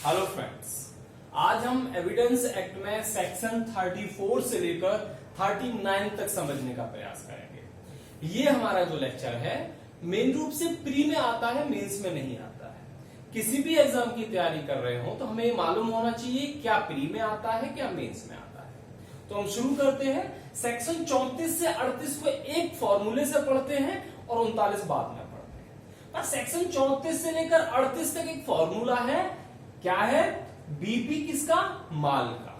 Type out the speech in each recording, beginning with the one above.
Hello friends, आज हम evidence act में सेक्शन 34 से लेकर 39 तक समझने का प्रयास करेंगे। ये हमारा जो लेक्चर है मेन रूप से प्री में आता है, मेंस में नहीं आता है। किसी भी एग्जाम की तैयारी कर रहे हो तो हमें ये मालूम होना चाहिए क्या प्री में आता है, क्या मेंस में आता है। तो हम शुरू करते हैं। सेक्शन 34 से 38 को एक फॉर्मूले से पढ़ते हैं और 39 बाद में पढ़ते हैं। पर सेक्शन 34 से लेकर 38 तक एक फॉर्मूला है। क्या है? बीपी किसका? माल का।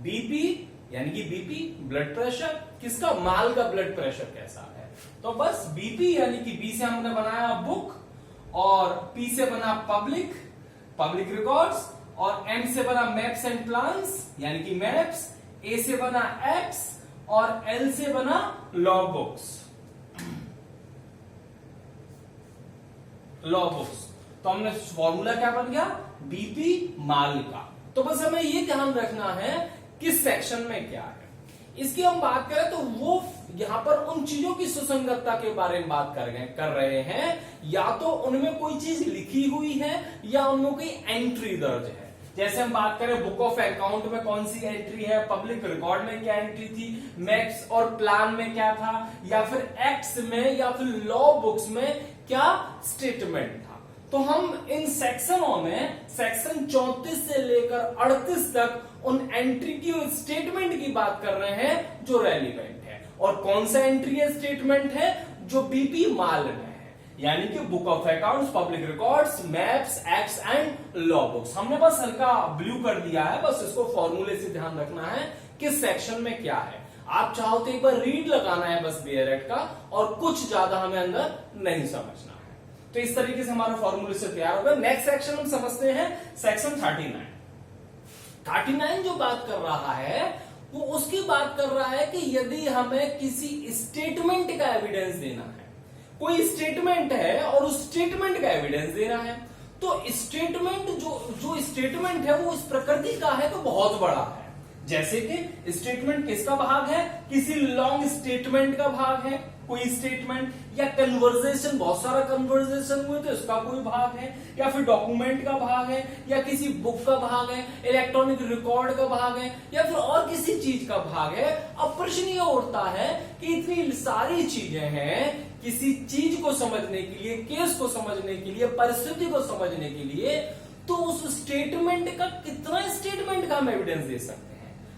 बीपी यानी कि बीपी ब्लड प्रेशर किसका? माल का ब्लड प्रेशर कैसा है। तो बस बीपी यानी कि बी से हमने बनाया बुक, और पी से बना पब्लिक रिकॉर्ड्स, और एम से बना मैप्स एंड प्लान्स यानी कि मैप्स, ए से बना एक्ट्स और एल से बना लॉ बुक्स। तो हमने फॉर्मूला क्या बन गया? बीपी माल का। तो बस हमें ये ध्यान रखना है किस सेक्शन में क्या है। इसकी हम बात करें तो वो यहां पर उन चीजों की सुसंगतता के बारे में बात कर रहे हैं, या तो उनमें कोई चीज लिखी हुई है या उनमें कोई एंट्री दर्ज है। जैसे हम बात करें बुक ऑफ अकाउंट में कौन सी एंट्री है, पब्लिक रिकॉर्ड में क्या एंट्री थी, मैप्स और प्लान में क्या था, या फिर एक्ट्स में या फिर लॉ बुक्स में क्या स्टेटमेंट था। तो हम इन सेक्शनों में सेक्शन 34 से लेकर 38 तक उन एंट्री की, स्टेटमेंट की बात कर रहे हैं जो रेलिवेंट है। और कौन सा एंट्री है, स्टेटमेंट है जो बीपी माल में है, यानी कि book of accounts, public records, maps, acts and law books. हमने बस हल्का ब्लू कर दिया है, बस इसको फॉर्मूले से ध्यान रखना है किस सेक्शन में क्या है। आप चाहो तो एक बार रीड लगाना है बस बेयर एक्ट का, और कुछ ज्यादा हमें अंदर नहीं समझना है। तो इस तरीके से हमारा फॉर्मूले से तैयार होगा। नेक्स्ट सेक्शन हम समझते हैं सेक्शन 39 जो बात कर रहा है वो उसकी बात कर रहा है कि यदि हमें किसी स्टेटमेंट का एविडेंस देना है, कोई स्टेटमेंट है और उस स्टेटमेंट का एविडेंस देना है, तो स्टेटमेंट जो स्टेटमेंट है वो इस प्रकृति का है तो बहुत बड़ा है। जैसे कि स्टेटमेंट किसका भाग है? किसी लॉन्ग स्टेटमेंट का भाग है कोई स्टेटमेंट, या कन्वर्सेशन, बहुत सारा कन्वर्सेशन हुए तो इसका कोई भाग है, या फिर डॉक्यूमेंट का भाग है, या किसी बुक का भाग है, इलेक्ट्रॉनिक रिकॉर्ड का भाग है, या फिर और किसी चीज का भाग है। अब प्रश्न ये उठता है कि इतनी सारी चीजें हैं, किसी चीज को समझने के लिए, केस को समझने के लिए, परिस्थिति को समझने के लिए, तो उस स्टेटमेंट का कितना स्टेटमेंट का हम एविडेंस दे सकते हैं।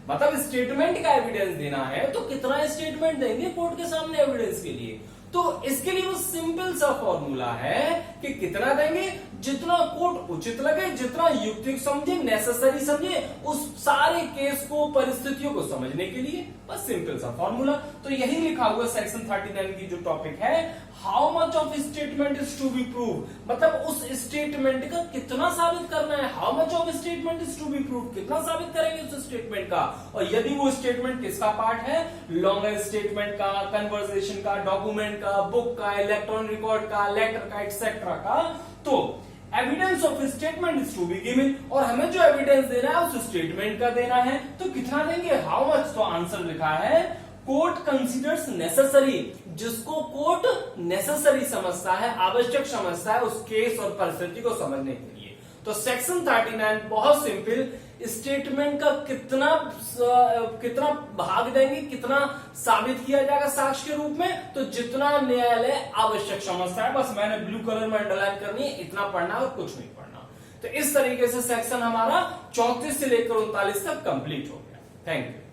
मतलब स्टेटमेंट का एविडेंस देना है तो कितना स्टेटमेंट देंगे कोर्ट के सामने एविडेंस के लिए। तो इसके लिए वो सिंपल सा फॉर्मूला है कि कितना देंगे, जितना कोर्ट उचित लगे, जितना युक्तिक समझे, नेसेसरी समझे, उस सारे केस को, परिस्थितियों को समझने के लिए। बस सिंपल सा फॉर्मूला। तो यही लिखा हुआ सेक्शन 39 की जो टॉपिक है, how much of statement is to be prove, मतलब उस स्टेटमेंट का कितना साबित करना है। How much of statement is to be prove, कितना साबित करेंगे उस स्टेटमेंट का, और यदि वो स्टेटमेंट किसका पार्ट है, लॉन्ग स्टेटमेंट का, कन्वर्सेशन का, डॉक्यूमेंट का, बुक का, इलेक्ट्रॉनिक रिकॉर्ड का, लेटर का, एक्सेट्रा का, तो evidence of statement is to be given. और हमें जो एविडेंस देना है उस स्टेटमेंट का देना है, तो कितना देंगे, हाउ मच। तो आंसर लिखा है कोर्ट कंसीडर्स नेसेसरी, जिसको कोर्ट नेसेसरी समझता है, आवश्यक समझता है उस केस और परिस्थिति को समझने के लिए। तो सेक्शन 39 बहुत सिंपल, स्टेटमेंट का कितना भाग देंगे, कितना साबित किया जाएगा साक्ष्य के रूप में, तो जितना न्यायालय आवश्यक समझता है। बस मैंने ब्लू कलर में अंडरलाइन करनी है, इतना पढ़ना और कुछ नहीं पढ़ना। तो इस तरीके से सेक्शन हमारा 34 से लेकर 39 तक कंप्लीट हो गया। Thank you.